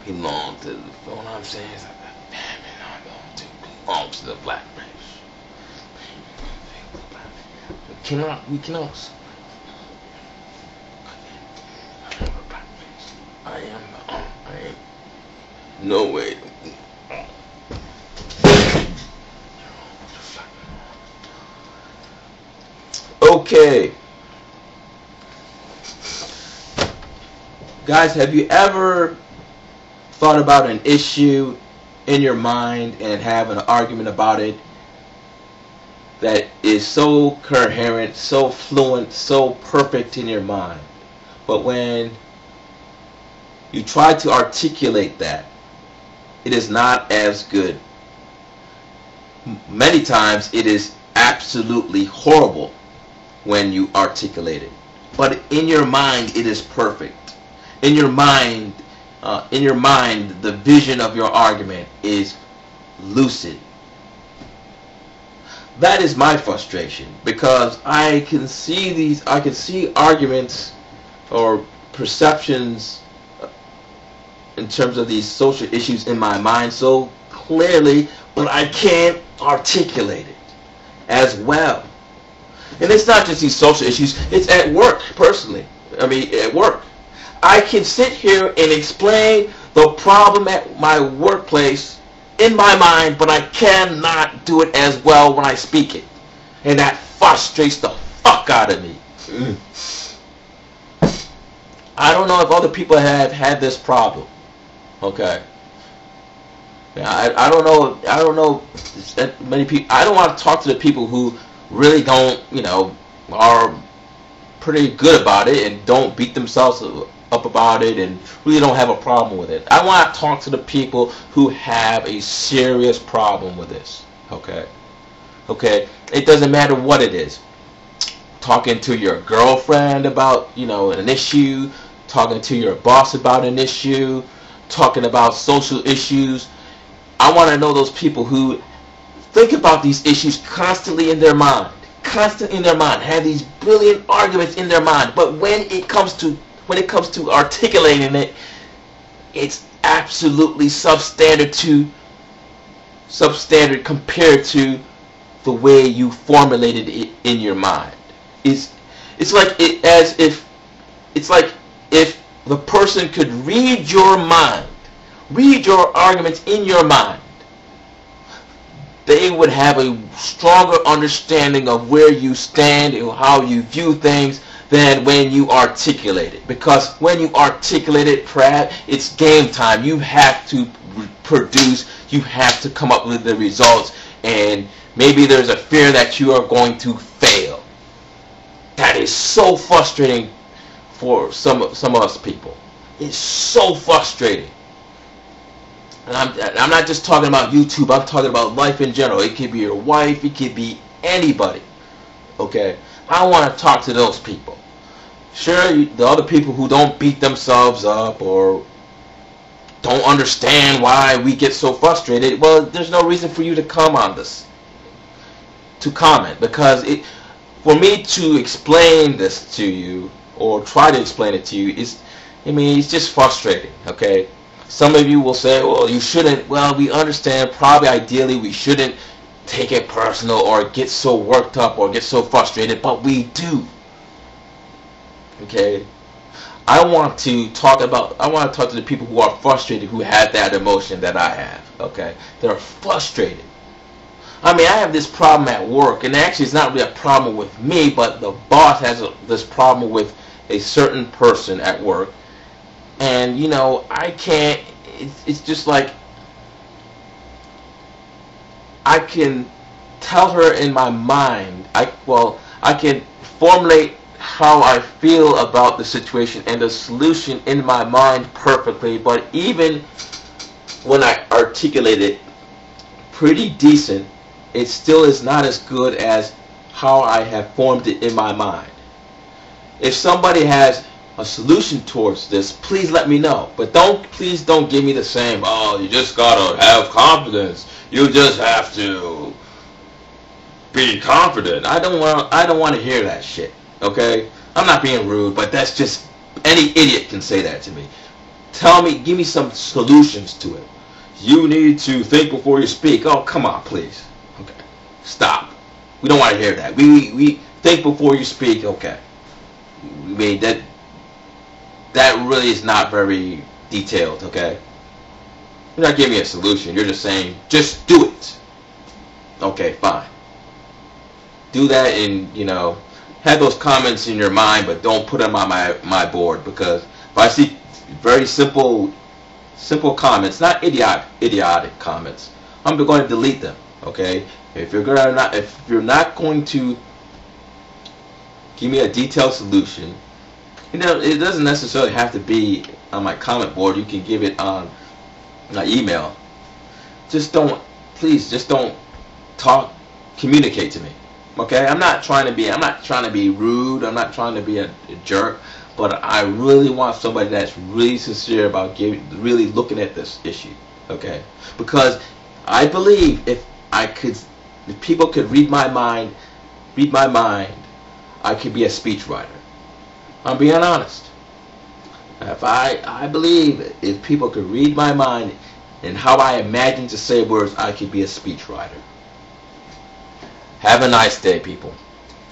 belong to, you know what I'm saying? It's like, damn it, I belong to the black race. We cannot. I am. No way. Okay. Guys, have you ever thought about an issue in your mind and have an argument about it that is so coherent, so fluent, so perfect in your mind, but when you try to articulate that, it is not as good? Many times it is absolutely horrible when you articulate it, but in your mind it is perfect. In your mind, the vision of your argument is lucid. That is my frustration, because I can see arguments or perceptions in terms of these social issues in my mind so clearly, but I can't articulate it as well. And it's not just these social issues, it's at work, personally. I mean, at work. I can sit here and explain the problem at my workplace in my mind, but I cannot do it as well when I speak it. And that frustrates the fuck out of me. I don't know if other people have had this problem. Okay. I don't know many people. I don't want to talk to the people who really don't, are pretty good about it and don't beat themselves up about it and really don't have a problem with it. I want to talk to the people who have a serious problem with this. Okay? It doesn't matter what it is. Talking to your girlfriend about, an issue, talking to your boss about an issue, talking about social issues. I want to know those people who think about these issues constantly in their mind, have these brilliant arguments in their mind, but when it comes to articulating it, it's absolutely substandard compared to the way you formulated it in your mind. It's like if the person could read your mind, read your arguments in your mind, they would have a stronger understanding of where you stand and how you view things than when you articulate it. Because when you articulate it, it's game time. You have to produce, you have to come up with the results, and maybe there's a fear that you are going to fail. That is so frustrating for some of us people. It's so frustrating. And I'm not just talking about YouTube, I'm talking about life in general. It could be your wife, it could be anybody. Okay? I want to talk to those people. Sure, the other people who don't beat themselves up or don't understand why we get so frustrated, well, there's no reason for you to come on this, to comment, because for me to explain this to you or try to explain it to you it's just frustrating. Okay? Some of you will say, well, you shouldn't. Well, we understand. Probably ideally we shouldn't take it personal or get so worked up or get so frustrated, but we do. Okay? I want to talk to the people who are frustrated, who have that emotion that I have. Okay? They're frustrated. I mean, I have this problem at work, and actually it's not really a problem with me, but the boss has this problem with a certain person at work. And, I can't, it's just like, I can tell her in my mind, I can formulate how I feel about the situation and the solution in my mind perfectly, but even when I articulate it pretty decent, it still is not as good as how I have formed it in my mind. If somebody has a solution towards this, please let me know. But please don't give me the same, oh, you just gotta have confidence. You just have to be confident. I don't want to hear that shit. Okay? I'm not being rude, but that's just, any idiot can say that to me. give me some solutions to it. You need to think before you speak. Oh, come on, please. Okay, stop. We don't want to hear that. We think before you speak. Okay, I mean that really is not very detailed. Okay, you're not giving me a solution. You're just saying, just do it. Okay, fine. Do that, and have those comments in your mind, but don't put them on my board, because if I see very simple comments, not idiotic comments, I'm going to delete them. Okay, if you're not going to give me a detailed solution, it doesn't necessarily have to be on my comment board. You can give it on my email. Please just don't communicate to me. Okay, I'm not trying to be rude. I'm not trying to be a jerk, but I really want somebody that's really sincere about really looking at this issue. Okay, because I believe if people could read my mind, I could be a speechwriter. I'm being honest. I believe if people could read my mind and how I imagine to say words, I could be a speechwriter. Have a nice day, people.